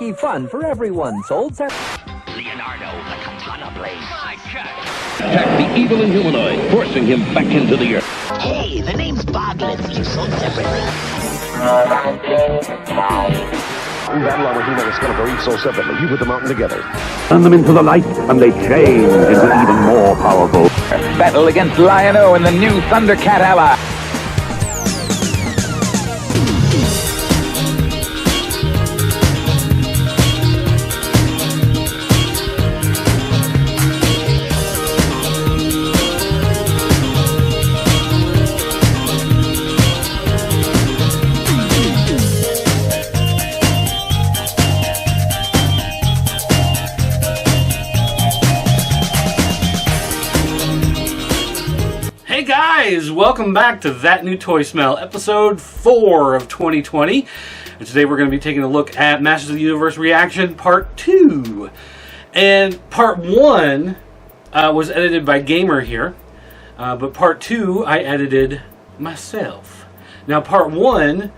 free fun for everyone. Sold Leonardo, the katana blade. My God. Attack the evil Inhumanoid, forcing him back into the earth. Hey, the name's Boglins. You sold separately. We battle our He-Man and Skeletor each sold separately. You put them out together. Turn them into the light, and they change into even more powerful. Battle against Lion-O and the new Thundercat ally. Hey guys, welcome back to That New Toy Smell, episode 4 of 2020. And today we're going to be taking a look at Masters of the Universe ReAction Part 2. And Part 1 was edited by Gamer here, but Part 2 I edited myself. Now Part 1,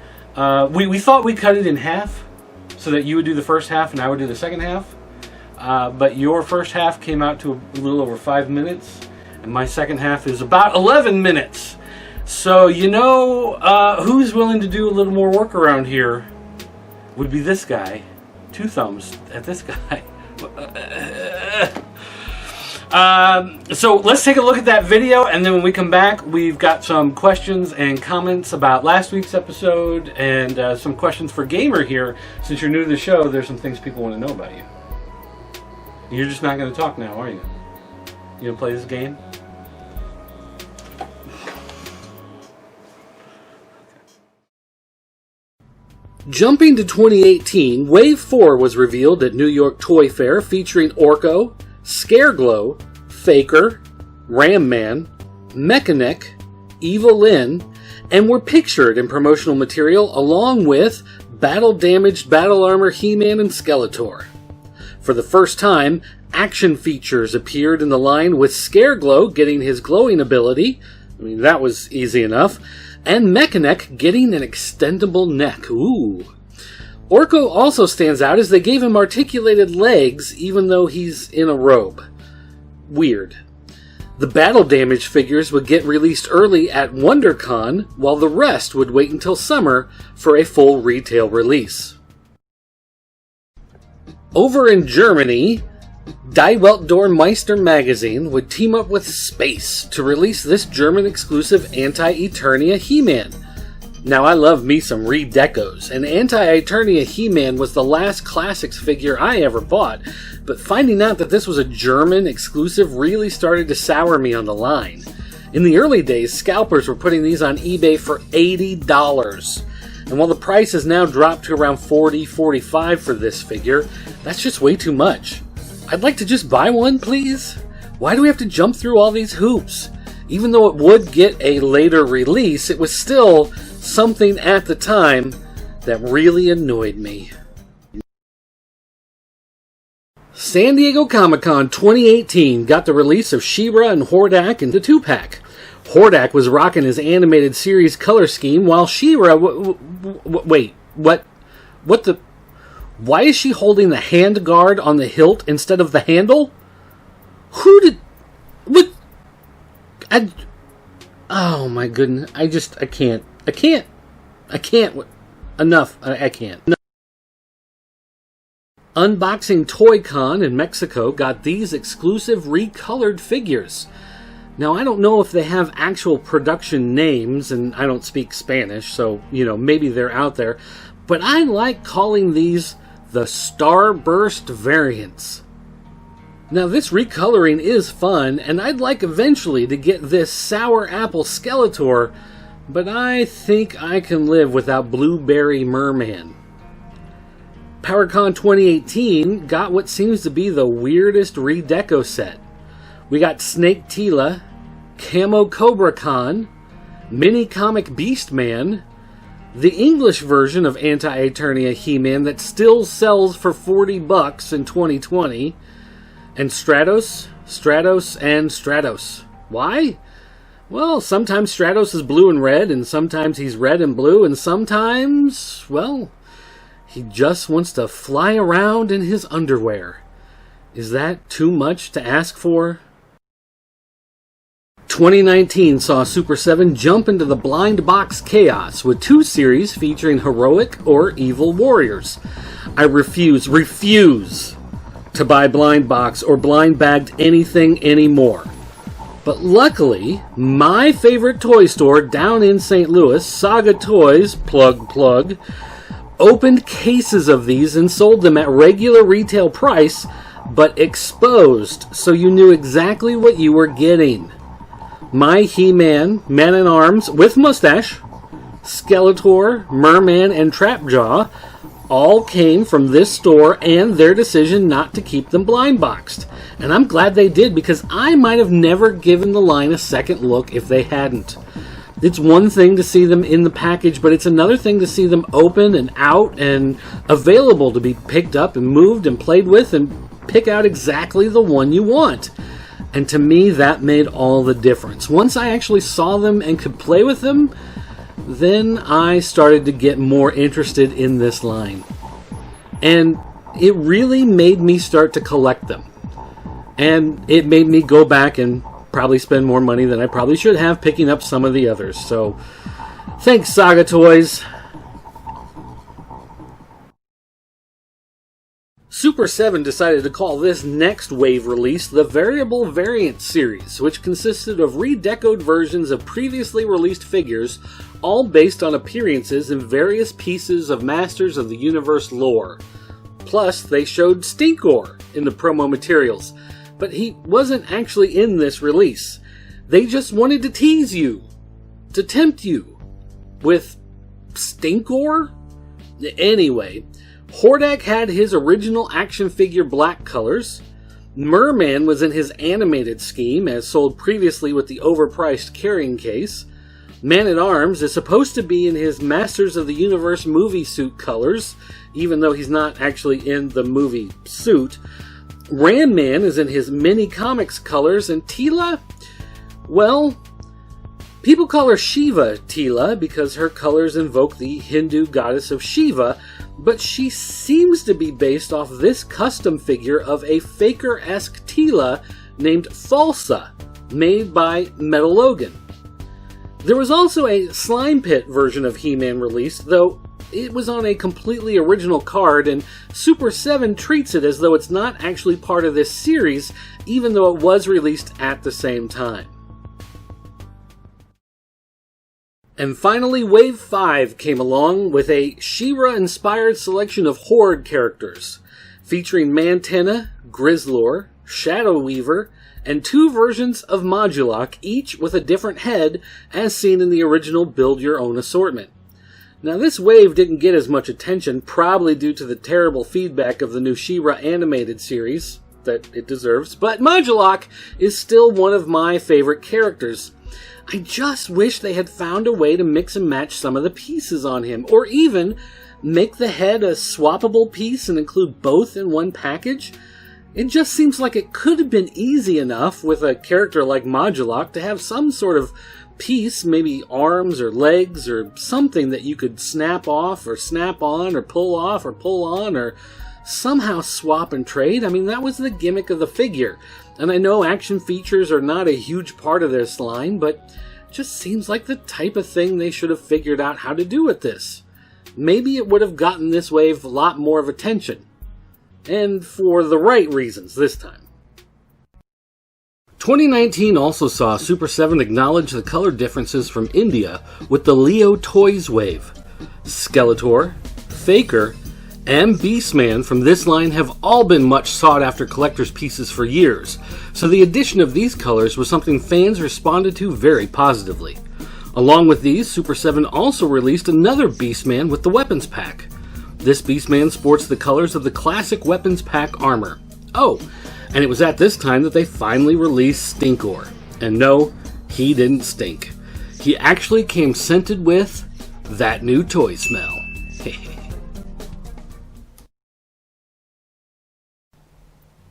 we thought we'd cut it in half, so that you would do the first half and I would do the second half. But your first half came out to a little over 5 minutes. And my second half is about 11 minutes. So, you know, who's willing to do a little more work around here would be this guy. 2 thumbs at this guy. So let's take a look at that video, and then when we come back, we've got some questions and comments about last week's episode, and some questions for Gamer here. Since you're new to the show, there's some things people want to know about you. You're just not going to talk now, are you? You gonna play this game? Jumping to 2018, Wave 4 was revealed at New York Toy Fair, featuring Orko, Scareglow, Faker, Ram Man, Mechanic, Evil Lyn, and were pictured in promotional material along with battle-damaged Battle Armor He-Man and Skeletor. For the first time, action features appeared in the line, with Scareglow getting his glowing ability. I mean, that was easy enough. And Mechanic getting an extendable neck. Ooh. Orko also stands out as they gave him articulated legs even though he's in a robe. Weird. The battle damage figures would get released early at WonderCon, while the rest would wait until summer for a full retail release. Over in Germany, Die Weltdormeister magazine would team up with Space to release this German-exclusive Anti-Eternia He-Man. Now, I love me some redecos, and Anti-Eternia He-Man was the last Classics figure I ever bought, but finding out that this was a German-exclusive really started to sour me on the line. In the early days, scalpers were putting these on eBay for $80. And while the price has now dropped to around $40, $45 for this figure, that's just way too much. I'd like to just buy one, please. Why do we have to jump through all these hoops? Even though it would get a later release, it was still something at the time that really annoyed me. San Diego Comic-Con 2018 got the release of She-Ra and Hordak in the 2-pack. Hordak was rocking his animated series color scheme, while She-Ra... wait, what the... Why is she holding the hand guard on the hilt instead of the handle? Who did... What? Oh my goodness. I can't. Enough. I can't. No. Unboxing Toy Con in Mexico got these exclusive recolored figures. Now, I don't know if they have actual production names, and I don't speak Spanish, so, you know, maybe they're out there. But I like calling these the Starburst variants. Now, this recoloring is fun, and I'd like eventually to get this Sour Apple Skeletor, but I think I can live without Blueberry Merman. PowerCon 2018 got what seems to be the weirdest redeco set. We got Snake Tila, Camo Cobra Khan, Mini Comic Beast Man, the English version of Anti-Eternia He-Man that still sells for $40 in 2020, and Stratos, and Stratos. Why? Well, sometimes Stratos is blue and red, and sometimes he's red and blue, and sometimes, well, He just wants to fly around in his underwear. Is that too much to ask for? 2019 saw Super 7 jump into the blind box chaos with 2 series featuring heroic or evil warriors. I refuse to buy blind box or blind bagged anything anymore. But luckily, my favorite toy store down in St. Louis, Saga Toys, plug, opened cases of these and sold them at regular retail price, but exposed so you knew exactly what you were getting. My He-Man, Man-at-Arms with mustache, Skeletor, Merman, and Trapjaw all came from this store and their decision not to keep them blind boxed. And I'm glad they did, because I might have never given the line a second look if they hadn't. It's one thing to see them in the package, but it's another thing to see them open and out and available to be picked up and moved and played with and pick out exactly the one you want. And to me, that made all the difference. Once I actually saw them and could play with them, then I started to get more interested in this line. And it really made me start to collect them. And it made me go back and probably spend more money than I probably should have picking up some of the others. So, thanks, Saga Toys. Super 7 decided to call this next wave release the Variable Variant series, which consisted of redecoed versions of previously released figures, all based on appearances in various pieces of Masters of the Universe lore. Plus, they showed Stinkor in the promo materials, but he wasn't actually in this release. They just wanted to tease you, to tempt you, with Stinkor? Anyway, Hordak had his original action figure black colors. Merman was in his animated scheme, as sold previously with the overpriced carrying case. Man-at-Arms is supposed to be in his Masters of the Universe movie suit colors, even though he's not actually in the movie suit. Ran-Man is in his mini comics colors, and Teela, well, people call her Shiva Teela because her colors invoke the Hindu goddess of Shiva, but she seems to be based off this custom figure of a Faker-esque Teela named Falsa, made by Metal Logan. There was also a Slime Pit version of He-Man released, though it was on a completely original card, and Super 7 treats it as though it's not actually part of this series, even though it was released at the same time. And finally, Wave 5 came along with a She-Ra-inspired selection of Horde characters, featuring Mantenna, Grizzlor, Shadow Weaver, and 2 versions of Modulok, each with a different head, as seen in the original Build Your Own assortment. Now, this wave didn't get as much attention, probably due to the terrible feedback of the new She-Ra animated series that it deserves, but Modulok is still one of my favorite characters. I just wish they had found a way to mix and match some of the pieces on him, or even make the head a swappable piece and include both in one package. It just seems like it could have been easy enough with a character like Modulok to have some sort of piece, maybe arms or legs or something that you could snap off or snap on or pull off or pull on or somehow swap and trade. I mean, that was the gimmick of the figure. And I know action features are not a huge part of this line, but it just seems like the type of thing they should have figured out how to do with this. Maybe it would have gotten this wave a lot more of attention. And for the right reasons this time. 2019 also saw Super 7 acknowledge the color differences from India with the Leo Toys wave. Skeletor, Faker, and Beastman from this line have all been much sought after collector's pieces for years, so the addition of these colors was something fans responded to very positively. Along with these, Super 7 also released another Beastman with the weapons pack. This Beastman sports the colors of the classic weapons pack armor. Oh, and it was at this time that they finally released Stinkor. And no, he didn't stink. He actually came scented with that new toy smell.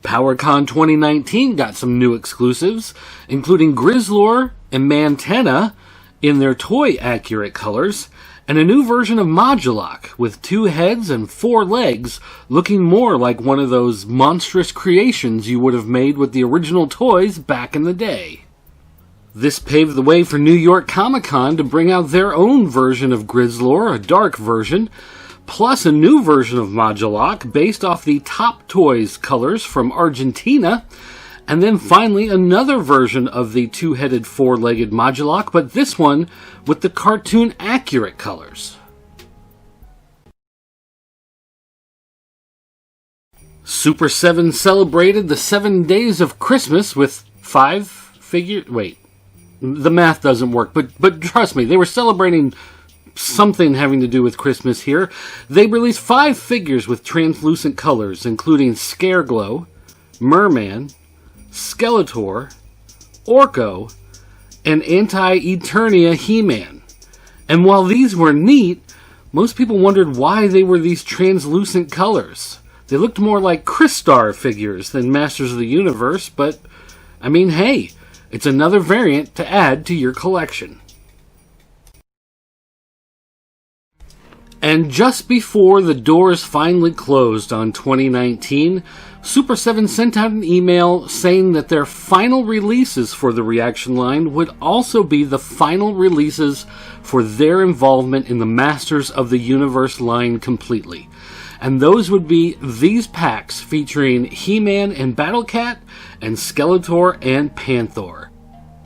PowerCon 2019 got some new exclusives, including Grizzlor and Mantenna in their toy-accurate colors, and a new version of Modulok with 2 heads and 4 legs, looking more like one of those monstrous creations you would have made with the original toys back in the day. This paved the way for New York Comic Con to bring out their own version of Grizzlor, a dark version, plus a new version of Modulok based off the Top Toys colors from Argentina, and then finally another version of the 2-headed 4-legged Modulok, but this one with the cartoon accurate colors. Super 7 celebrated the 7 days of Christmas with 5 figures. Wait, the math doesn't work, but trust me, they were celebrating something having to do with Christmas here. They released 5 figures with translucent colors, including Scareglow, Merman, Skeletor, Orko, and Anti-Eternia He-Man. And while these were neat, most people wondered why they were these translucent colors. They looked more like Crystar figures than Masters of the Universe, but, I mean, hey, it's another variant to add to your collection. And just before the doors finally closed on 2019, Super 7 sent out an email saying that their final releases for the ReAction line would also be the final releases for their involvement in the Masters of the Universe line completely. And those would be these packs featuring He-Man and Battlecat, and Skeletor and Panther.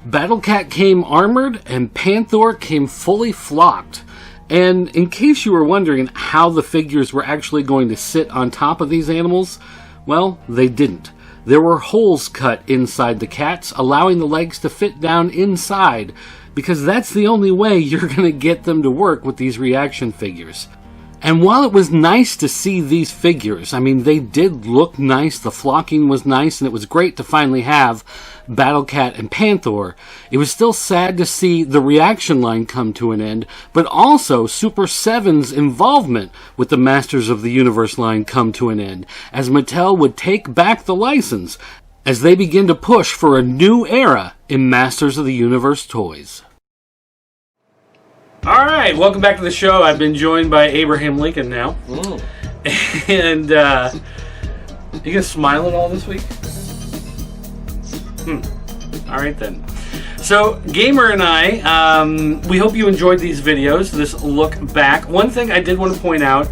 Battlecat came armored, and Panther came fully flocked. And in case you were wondering how the figures were actually going to sit on top of these animals, well, they didn't. There were holes cut inside the cats, allowing the legs to fit down inside, because that's the only way you're going to get them to work with these ReAction figures. And while it was nice to see these figures, I mean, they did look nice, the flocking was nice, and it was great to finally have Battlecat and Panther, it was still sad to see the ReAction line come to an end, but also Super 7's involvement with the Masters of the Universe line come to an end, as Mattel would take back the license, as they begin to push for a new era in Masters of the Universe toys. Alright, welcome back to the show. I've been joined by Abraham Lincoln now. And, you gonna smile at all this week? Alright then. So, Gamer and I, we hope you enjoyed these videos, this look back. One thing I did want to point out,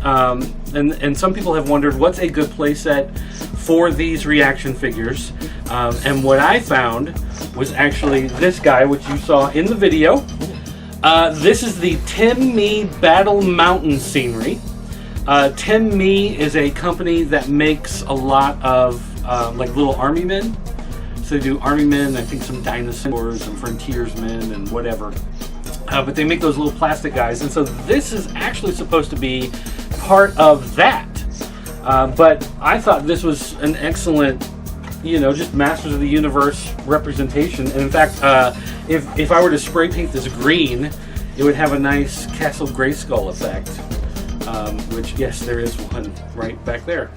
and some people have wondered, what's a good playset for these ReAction figures? And what I found was actually this guy, which you saw in the video. This is the TimMee Battle Mountain scenery. TimMee is a company that makes a lot of like little army men. So they do army men, I think some dinosaurs and frontiersmen and whatever. But they make those little plastic guys. And so this is actually supposed to be part of that. But I thought this was an excellent, you know, just Masters of the Universe representation. And in fact, if I were to spray paint this green, it would have a nice Castle Grayskull effect. Which, yes, there is one right back there.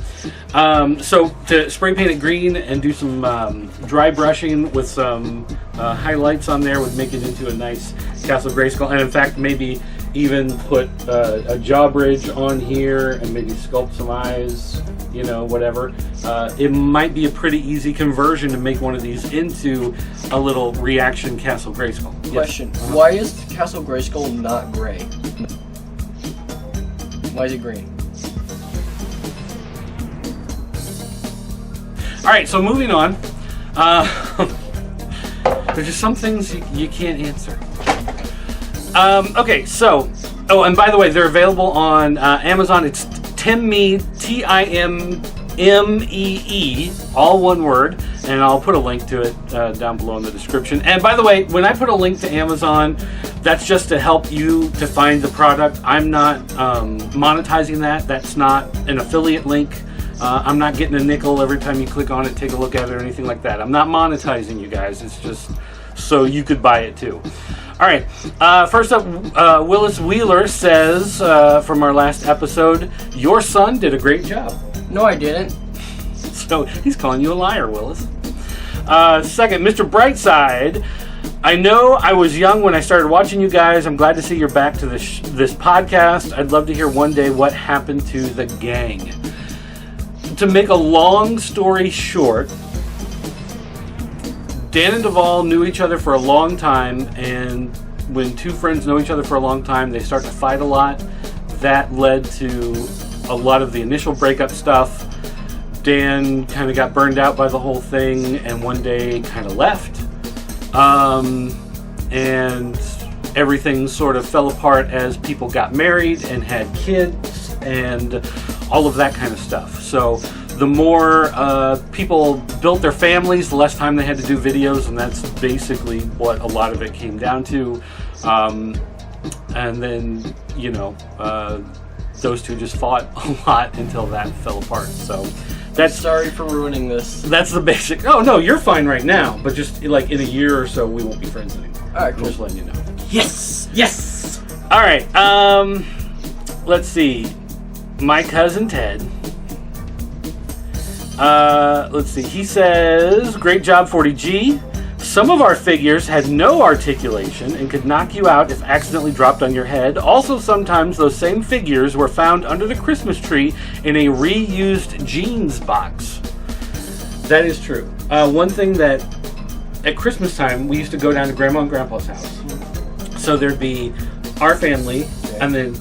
So to spray paint it green and do some dry brushing with some highlights on there would make it into a nice Castle Grayskull. And in fact, maybe even put a jaw bridge on here and maybe sculpt some eyes, you know, whatever. It might be a pretty easy conversion to make one of these into a little ReAction Castle Grayskull. Question, why is Castle Grayskull not gray? Why is it green? Alright, so moving on. There's just some things you can't answer. Okay, so, oh, and by the way, they're available on Amazon. It's TimMee, T-I-M-M-E-E, all one word, and I'll put a link to it down below in the description. And by the way, when I put a link to Amazon, that's just to help you to find the product. I'm not monetizing that. That's not an affiliate link. I'm not getting a nickel every time you click on it, take a look at it, or anything like that. I'm not monetizing you guys. It's just so you could buy it too. All right, first up, Willis Wheeler says from our last episode, your son did a great job. No, I didn't. So he's calling you a liar, Willis. Second, Mr. Brightside I know I was young when I started watching you guys. I'm glad to see you're back to this podcast. I'd love to hear one day what happened to the gang. To make a long story short, Dan and Duvall knew each other for a long time, and when two friends know each other for a long time, they start to fight a lot. That led to a lot of the initial breakup stuff. Dan kind of got burned out by the whole thing, and one day kind of left. And everything sort of fell apart as people got married and had kids and all of that kind of stuff. So the more people built their families, the less time they had to do videos, and that's basically what a lot of it came down to. And then, you know, those two just fought a lot until that fell apart. So that's, sorry for ruining this. That's the basic. Oh no, you're fine right now, but just like in a year or so, we won't be friends anymore. All right, cool. I'm just letting you know. Yes, yes. All right. Let's see. My cousin Ted. Let's see. He says, "Great job, 40G. Some of our figures had no articulation and could knock you out if accidentally dropped on your head. Also, sometimes those same figures were found under the Christmas tree in a reused jeans box." That is true. One thing that at Christmas time, we used to go down to Grandma and Grandpa's house. So there'd be our family, and then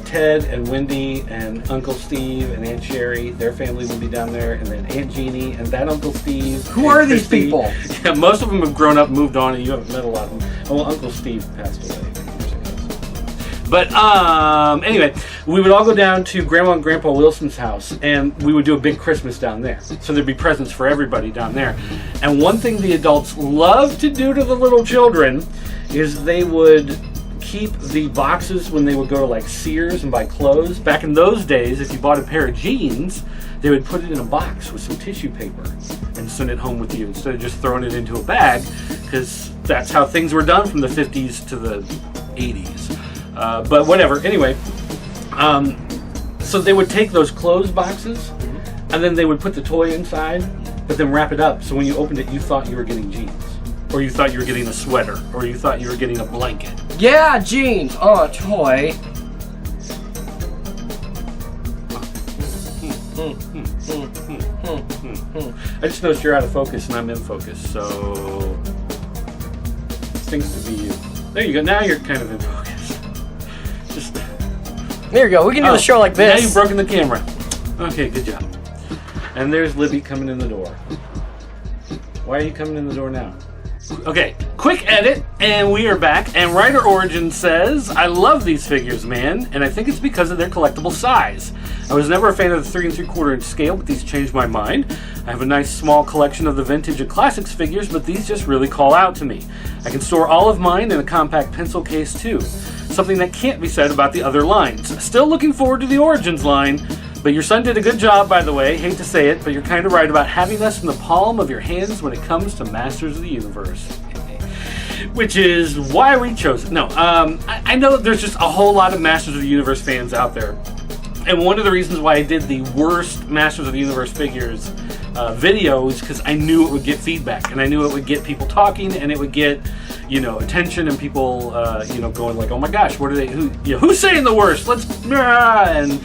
Ted and Wendy and Uncle Steve and Aunt Sherry, their family would be down there, and then Aunt Jeannie and that Uncle Steve. Who are these people? Yeah, most of them have grown up, moved on, and you haven't met a lot of them. Oh, well, Uncle Steve passed away. But anyway, we would all go down to Grandma and Grandpa Wilson's house, and we would do a big Christmas down there. So there'd be presents for everybody down there. And one thing the adults love to do to the little children is they would keep the boxes when they would go to like Sears and buy clothes. Back in those days, if you bought a pair of jeans, they would put it in a box with some tissue paper and send it home with you instead of just throwing it into a bag, because that's how things were done from the 50s to the 80s. But whatever, anyway, so they would take those clothes boxes and then they would put the toy inside, but then wrap it up, so when you opened it, you thought you were getting jeans, or you thought you were getting a sweater, or you thought you were getting a blanket. Yeah, jeans on a toy. I just noticed you're out of focus and I'm in focus, so it stinks to be you. There you go, now you're kind of in focus. Just there you go. We can do the show like this. Now you've broken the camera. Okay, good job. And there's Libby coming in the door. Why are you coming in the door now? Okay, quick edit, and we are back. And Writer Origin says, "I love these figures, man, and I think it's because of their collectible size. I was never a fan of the 3 3/4 inch scale, but these changed my mind. I have a nice small collection of the vintage and classics figures, but these just really call out to me. I can store all of mine in a compact pencil case too. Something that can't be said about the other lines. Still looking forward to the Origins line. But your son did a good job, by the way. Hate to say it, but you're kind of right about having us in the palm of your hands when it comes to Masters of the Universe." Which is why we chose it. No, I know there's just a whole lot of Masters of the Universe fans out there. And one of the reasons why I did the worst Masters of the Universe figures video is because I knew it would get feedback, and I knew it would get people talking, and it would get, you know, attention, and people, going like, "Oh my gosh, what are they? Who's saying the worst? Let's," and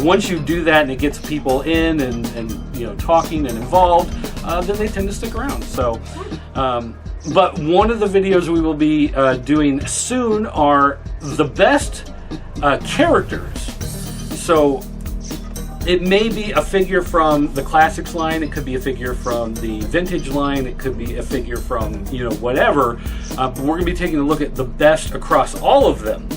once you do that and it gets people in and talking and involved, then they tend to stick around. So, but one of the videos we will be doing soon are the best characters. So it may be a figure from the classics line, it could be a figure from the vintage line, it could be a figure from, whatever, but we're going to be taking a look at the best across all of them.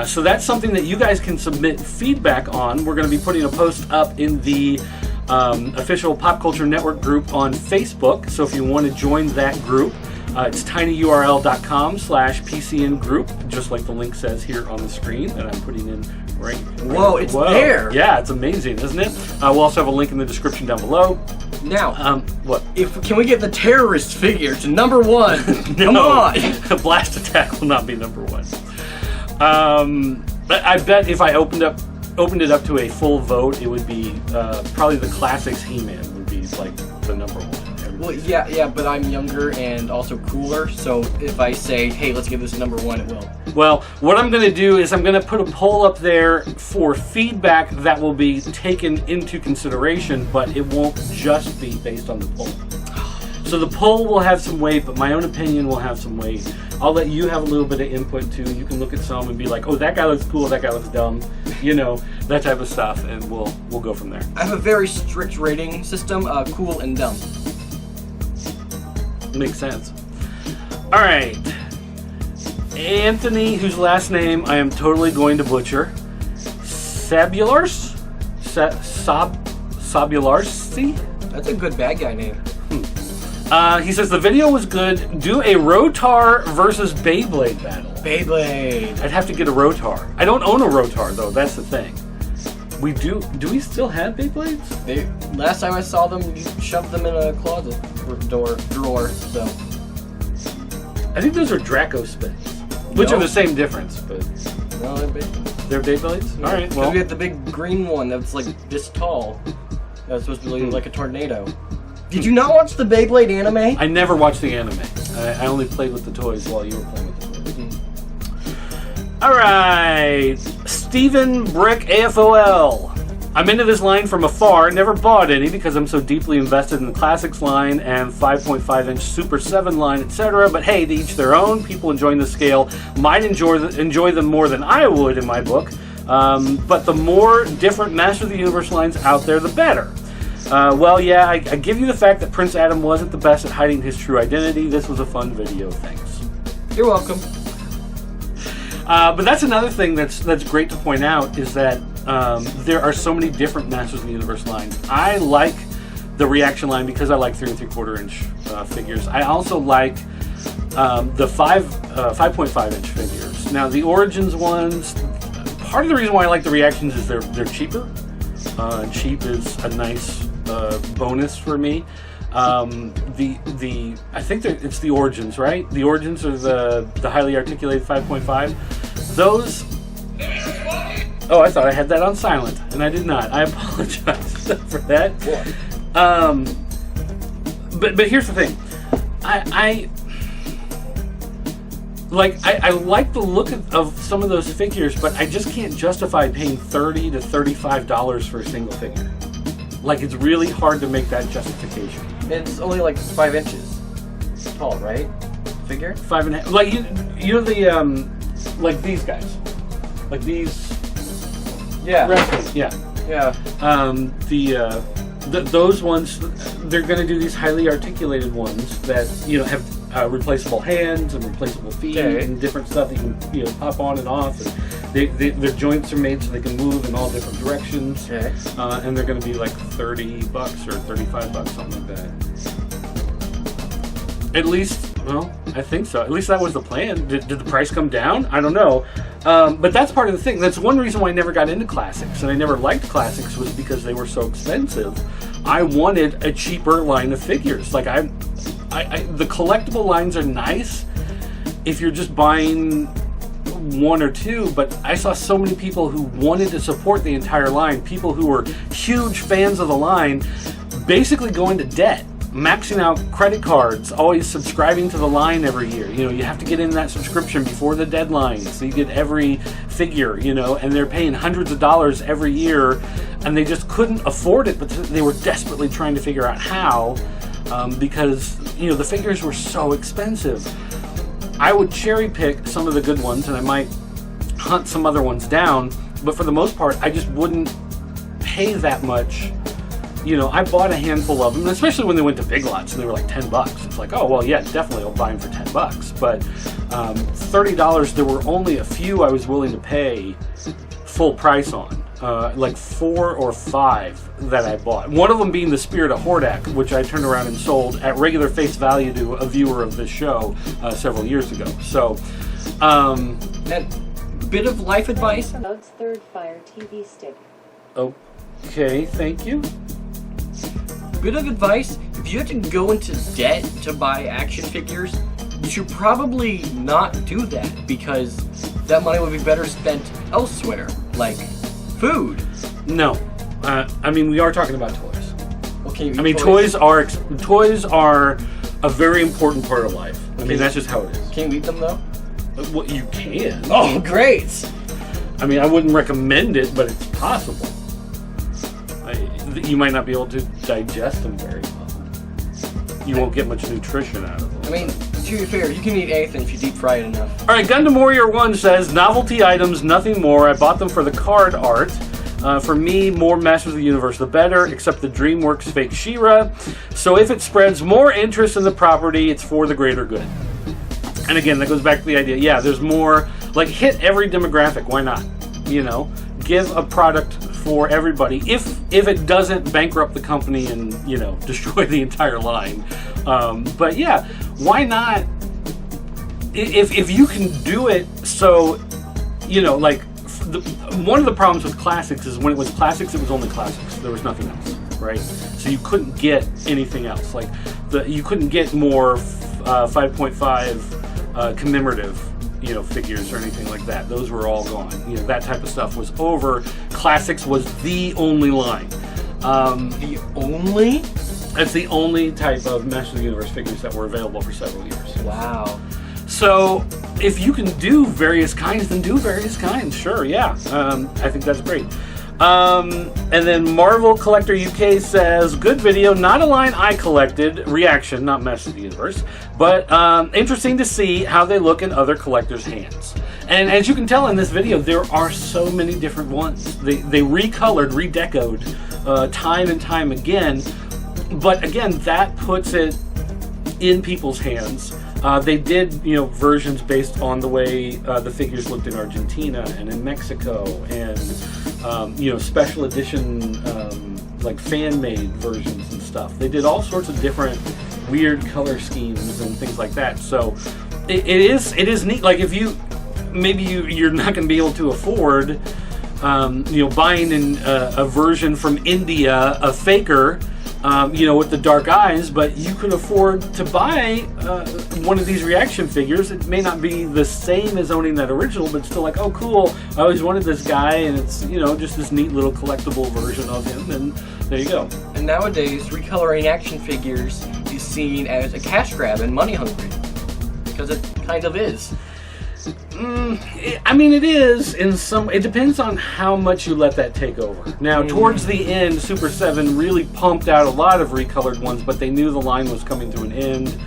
So that's something that you guys can submit feedback on. We're going to be putting a post up in the official Pop Culture Network group on Facebook, so if you want to join that group, it's tinyurl.com/PCN group, just like the link says here on the screen that I'm putting in right. Whoa, it's there. Yeah, it's amazing, isn't it? We'll also have a link in the description down below. Now, what? Can we get the terrorist figure to number 1? Come on. Blast Attack will not be number 1. But I bet if I opened it up to a full vote, it would be probably the classics He-Man would be is like the number one. Well, yeah, but I'm younger and also cooler, so if I say, hey, let's give this a number one, it will. Well, what I'm going to do is I'm going to put a poll up there for feedback that will be taken into consideration, but it won't just be based on the poll. So the poll will have some weight, but my own opinion will have some weight. I'll let you have a little bit of input too. You can look at some and be like, oh, that guy looks cool, that guy looks dumb, you know, that type of stuff, and we'll go from there. I have a very strict rating system, cool and dumb. Makes sense. All right. Anthony, whose last name I am totally going to butcher. Sabulars? Sabularsi? That's a good bad guy name. He says the video was good. Do a Rotar versus Beyblade battle. Beyblade. I'd have to get a Rotar. I don't own a Rotar though. That's the thing. We do. Do we still have Beyblades? Last time I saw them, you shoved them in a closet drawer. So. I think those are Draco Spins, which are the same difference, but No, they're Beyblades. they're Beyblades. All right. Well, we had the big green one that's like this tall. That's supposed to be like a tornado. Did you not watch the Beyblade anime? I never watched the anime. I only played with the toys while you were playing with the toys. All right, Stephen Brick AFOL. I'm into this line from afar. Never bought any because I'm so deeply invested in the Classics line and 5.5-inch Super 7 line, etc. But hey, to each their own. People enjoying the scale might enjoy them more than I would in my book. But the more different Master of the Universe lines out there, the better. Well, yeah, I give you the fact that Prince Adam wasn't the best at hiding his true identity. This was a fun video. Thanks. You're welcome. But that's another thing that's great to point out is that there are so many different Masters of the Universe lines. I like the ReAction line because I like 3 3/4-inch figures. I also like the 5.5-inch figures. Now, the Origins ones, part of the reason why I like the ReActions is they're cheaper. Cheap is a nice bonus for me. I think it's the Origins, right? The Origins are the highly articulated 5.5. Those. Oh, I thought I had that on silent, and I did not. I apologize for that. But here's the thing. I like the look of some of those figures, but I just can't justify paying $30 to $35 for a single figure. Like, it's really hard to make that justification. It's only like 5 inches tall, right? Figure? 5.5. Like you know the like these guys, like these. Yeah. Wrestling. Yeah. Yeah. Those ones, they're going to do these highly articulated ones that have replaceable hands and replaceable feet and different stuff that you can pop on and off. And their joints are made so they can move in all different directions. Okay. And they're going to be like $30 or $35, something like that. At least, well, I think so. At least that was the plan. Did the price come down? I don't know. But that's part of the thing. That's one reason why I never got into Classics, and I never liked Classics, was because they were so expensive. I wanted a cheaper line of figures. Like the collectible lines are nice if you're just buying one or two, but I saw so many people who wanted to support the entire line, people who were huge fans of the line, basically go into debt, maxing out credit cards, always subscribing to the line every year. You have to get in that subscription before the deadline so you get every figure, and they're paying hundreds of dollars every year, and they just couldn't afford it, but they were desperately trying to figure out how, because the figures were so expensive. I would cherry pick some of the good ones, and I might hunt some other ones down, but for the most part, I just wouldn't pay that much. I bought a handful of them, especially when they went to Big Lots and they were like $10. It's like, oh, well, yeah, definitely I'll buy them for $10. But $30, there were only a few I was willing to pay full price on. Like 4 or 5 that I bought. One of them being the Spirit of Hordak, which I turned around and sold at regular face value to a viewer of this show several years ago. So, and bit of life advice. Node's third Fire TV stick. Okay, thank you. Bit of advice: if you have to go into debt to buy action figures, you should probably not do that, because that money would be better spent elsewhere, like food. No. We are talking about toys. Well, Can you eat I mean, toys are a very important part of life. I mean, that's just how it is. Can you eat them though? Well, you can. Oh, great! I mean, I wouldn't recommend it, but it's possible. You might not be able to digest them very well. You won't get much nutrition out of them. I mean, to be fair, you can eat anything if you deep fry it enough. All right, Gundam Warrior 1 says, novelty items, nothing more. I bought them for the card art. For me, more Masters of the Universe, the better, except the DreamWorks fake She-Ra. So if it spreads more interest in the property, it's for the greater good. And again, that goes back to the idea, yeah, there's more, like, hit every demographic, why not? You know, give a product for everybody, if it doesn't bankrupt the company and, you know, destroy the entire line. But yeah, why not, if you can do it so, you know, like, one of the problems with classics is when it was classics, it was only classics. There was nothing else, right? So you couldn't get anything else. Like, you couldn't get more 5.5 commemorative, you know, figures or anything like that. Those were all gone. You know, that type of stuff was over. Classics was the only line. The only? That's the only type of Masters of the Universe figures that were available for several years. Wow. So, if you can do various kinds, then do various kinds. Sure, yeah. I think that's great. And then Marvel Collector UK says, good video, not a line I collected, ReAction, not Masters of the Universe, but interesting to see how they look in other collectors' hands. And as you can tell in this video, there are so many different ones. They recolored, redecoed time and time again, but again, that puts it in people's hands. They did, you know, versions based on the way the figures looked in Argentina and in Mexico, and you know, special edition like fan-made versions and stuff. They did all sorts of different weird color schemes and things like that. So it is neat. Like, if you you're not going to be able to afford you know, buying a version from India, a faker. You know, with the dark eyes, but you can afford to buy one of these ReAction figures. It may not be the same as owning that original, but still like, oh cool, I always wanted this guy, and it's, you know, just this neat little collectible version of him, and there you go. And nowadays, recoloring action figures is seen as a cash grab and money hungry, because it kind of is. I mean, it is in some. It depends on how much you let that take over. Now, towards the end, Super 7 really pumped out a lot of recolored ones, but they knew the line was coming to an end.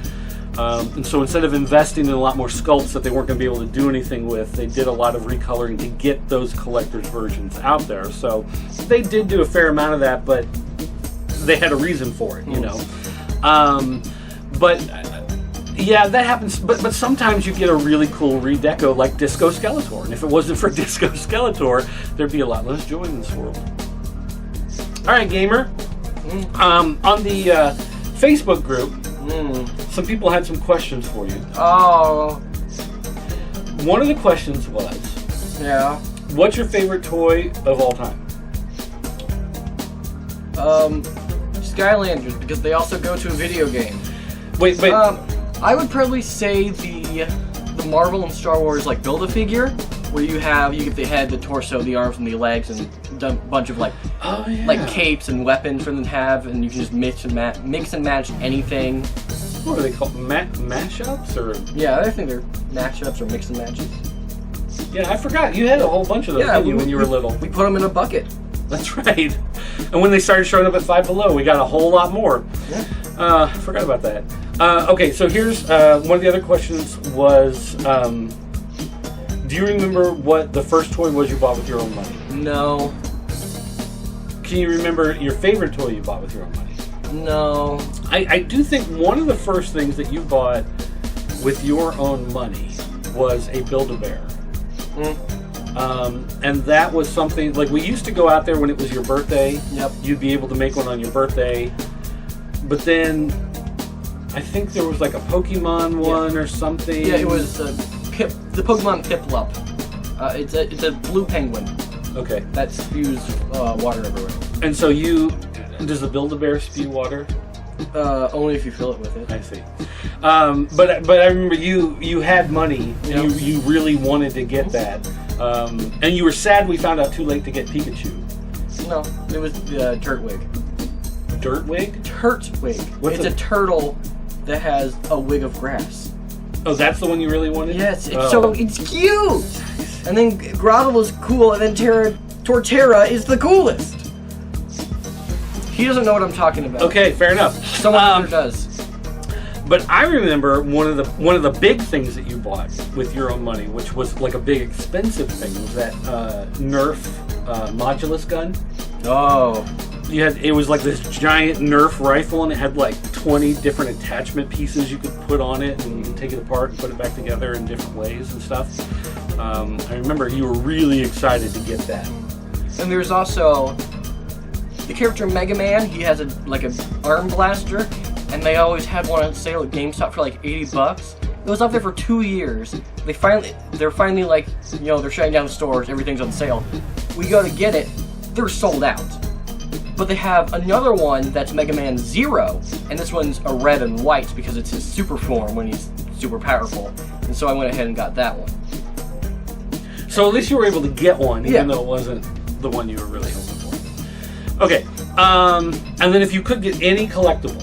And so instead of investing in a lot more sculpts that they weren't going to be able to do anything with, they did a lot of recoloring to get those collector's versions out there. So they did do a fair amount of that, but they had a reason for it, you know. But yeah, that happens, but sometimes you get a really cool redeco like Disco Skeletor, and if it wasn't for Disco Skeletor, there'd be a lot less joy in this world. Alright, gamer. On the Facebook group, some people had some questions for you. Oh. One of the questions was, yeah, what's your favorite toy of all time? Skylanders, because they also go to a video game. Wait. I would probably say the Marvel and Star Wars like Build-A-Figure, where you get the head, the torso, the arms, and the legs, and a bunch of like capes and weapons for them to have, and you can just mix and match anything. What are they called? Mashups or? Yeah, I think they're mashups or mix and matches. Yeah, I forgot you had a whole bunch of those when you were little. We put them in a bucket. That's right. And when they started showing up at Five Below, we got a whole lot more. Yeah. I forgot about that. Okay, so here's one of the other questions was, do you remember what the first toy was you bought with your own money? No. Can you remember your favorite toy you bought with your own money? No. I do think one of the first things that you bought with your own money was a Build-A-Bear. And that was something, like, we used to go out there when it was your birthday. Yep. You'd be able to make one on your birthday. But then I think there was like a Pokemon one or something. Yeah, it was the Pokemon Piplup. It's a blue penguin. Okay. That spews water everywhere. And so does the Build-A-Bear spew water? Only if you fill it with it. I see. But I remember you had money. Yep. You really wanted to get that. And you were sad we found out too late to get Pikachu. No, it was the Turtwig. dirt wig? Turtwig. What's It's a turtle that has a wig of grass. Oh, that's the one you really wanted? Yes, it's cute! And then Grottle is cool, and then Torterra is the coolest. He doesn't know what I'm talking about. Okay, fair enough. Someone other does. But I remember one of the big things that you bought with your own money, which was like a big expensive thing, was that Nerf modulus gun. Oh. It was like this giant Nerf rifle, and it had like 20 different attachment pieces you could put on it, and you can take it apart and put it back together in different ways and stuff. I remember you were really excited to get that. And there's also the character Mega Man. He has an arm blaster, and they always had one on sale at GameStop for like $80. It was up there for 2 years. They're finally like, they're shutting down the stores. Everything's on sale. We go to get it. They're sold out. But they have another one that's Mega Man Zero, and this one's a red and white because it's his super form when he's super powerful. And so I went ahead and got that one. So at least you were able to get one, even though it wasn't the one you were really hoping for. Okay, and then if you could get any collectible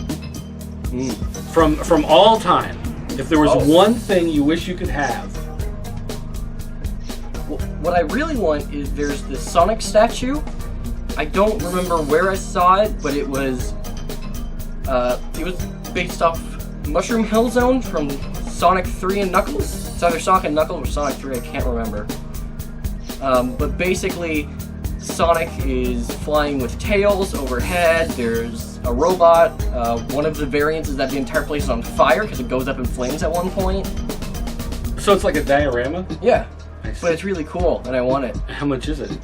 from all time, if there was one thing you wish you could have. What I really want is there's this Sonic statue. I don't remember where I saw it, but it was based off Mushroom Hill Zone from Sonic 3 and Knuckles. It's either Sonic and Knuckles or Sonic 3, I can't remember. But basically, Sonic is flying with tails overhead. There's a robot. One of the variants is that the entire place is on fire because it goes up in flames at one point. So it's like a diorama? Yeah, but it's really cool, and I want it. How much is it?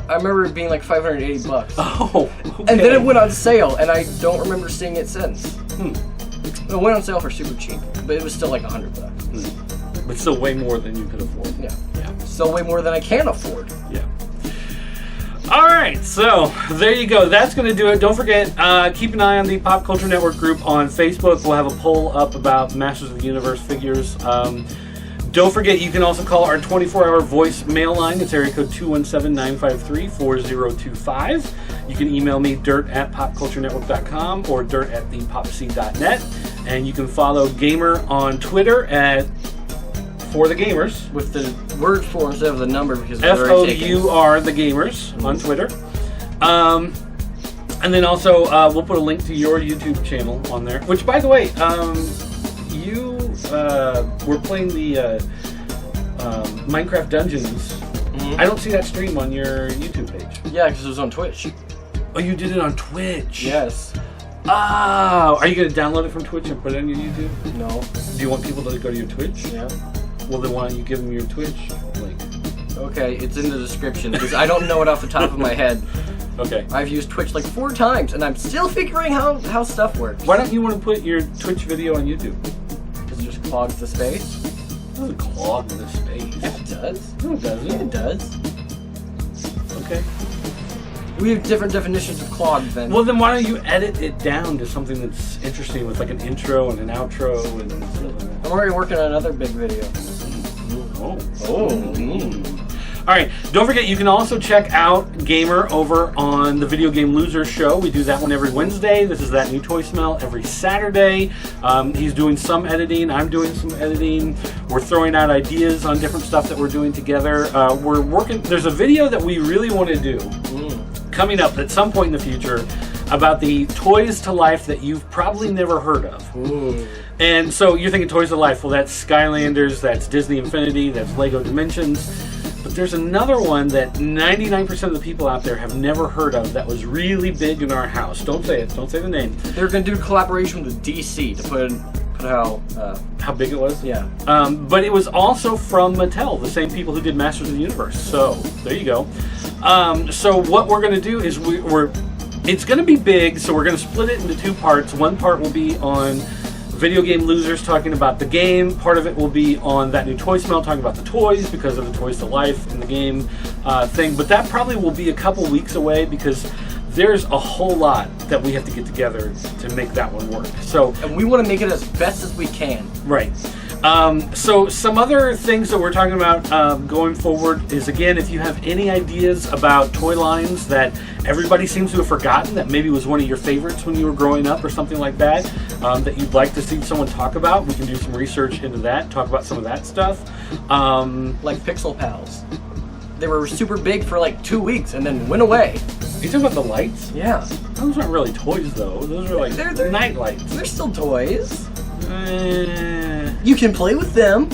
I remember it being like $580. Oh, okay. And then it went on sale, and I don't remember seeing it since. It went on sale for super cheap, but it was still like $100. But still way more than you could afford. Yeah. Still way more than I can afford. Yeah. All right, so there you go. That's going to do it. Don't forget, keep an eye on the Pop Culture Network group on Facebook. We'll have a poll up about Masters of the Universe figures. Don't forget, you can also call our 24-hour voicemail line. It's area code 217-953-4025. You can email me, dirt@popculturenetwork.com or dirt@thepopc.net. And you can follow Gamer on Twitter at For the Gamers. With the word for instead of the number because it's already taken. FOUR the Gamers on Twitter. And then also, we'll put a link to your YouTube channel on there. Which, by the way, we're playing the Minecraft Dungeons. I don't see that stream on your YouTube page. Yeah, because it was on Twitch. Oh, you did it on Twitch? Yes. Ah, are you going to download it from Twitch and put it on your YouTube? No. Do you want people to go to your Twitch? Yeah. Well, then why don't you give them your Twitch link? Okay, it's in the description because I don't know it off the top of my head. Okay. I've used Twitch like 4 times, and I'm still figuring how stuff works. Why don't you want to put your Twitch video on YouTube? Because it just clogs the space. It doesn't clog the space. Yeah, it does. No, it doesn't. Yeah, it does. Okay. We have different definitions of clog then. Well, then why don't you edit it down to something that's interesting with like an intro and an outro and stuff like that? I'm already working on another big video. All right, don't forget you can also check out Gamer over on the Video Game Losers show. We do that one every Wednesday. This is That New Toy Smell every Saturday. He's doing some editing. I'm doing some editing. We're throwing out ideas on different stuff that we're doing together. We're working. There's a video that we really want to do coming up at some point in the future about the toys to life that you've probably never heard of. And so you're thinking toys to life. Well, that's Skylanders, that's Disney Infinity, that's Lego Dimensions. But there's another one that 99% of the people out there have never heard of that was really big in our house. Don't say it. Don't say the name. They're going to do a collaboration with DC to put how big it was? Yeah. But it was also from Mattel, the same people who did Masters of the Universe. So there you go. So what we're going to do is it's going to be big, so we're going to split it into 2 parts. One part will be on Video Game Losers talking about the game. Part of it will be on That New Toy Smell talking about the toys because of the toys to life in the game thing. But that probably will be a couple weeks away because there's a whole lot that we have to get together to make that one work. So, and we want to make it as best as we can. Right. So some other things that we're talking about going forward is, again, if you have any ideas about toy lines that everybody seems to have forgotten, that maybe was one of your favorites when you were growing up or something like that, that you'd like to see someone talk about, we can do some research into that, talk about some of that stuff. Like Pixel Pals. They were super big for like 2 weeks and then went away. You talking about the lights? Yeah. Those aren't really toys, though. Those are like They're night lights. They're still toys. You can play with them.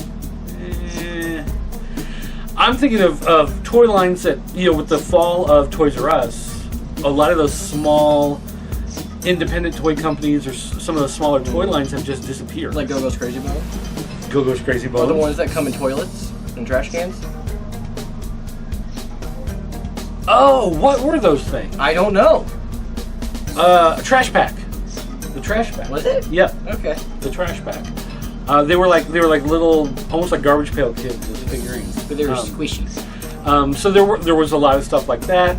I'm thinking of toy lines that, with the fall of Toys R Us, a lot of those small independent toy companies or some of the smaller toy lines have just disappeared. Like Go-Go's Crazy Bones? Go-Go's Crazy Bones. Or the ones that come in toilets and trash cans? Oh, what were those things? I don't know. A trash pack. The trash pack. Was it? Yeah. Okay. The trash pack. They were like little, almost like Garbage Pail Kids as figurines. But they were squishy. So there was a lot of stuff like that.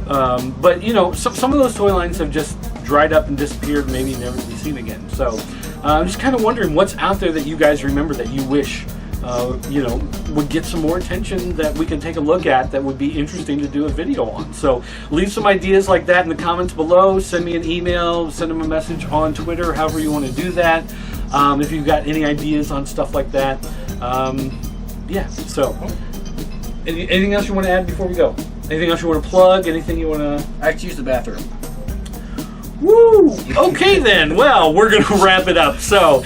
But some of those toy lines have just dried up and disappeared, maybe never to be seen again. So I'm just kind of wondering what's out there that you guys remember that you wish would get some more attention, that we can take a look at, that would be interesting to do a video on. So leave some ideas like that in the comments below. Send me an email, send them a message on Twitter, however you want to do that. If you've got any ideas on stuff like that. Yeah, so anything else you want to add before we go? Anything else you want to plug? Anything you want to... I have to use the bathroom. Woo! Okay then, well, we're going to wrap it up. So,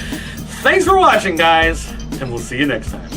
thanks for watching, guys, and we'll see you next time.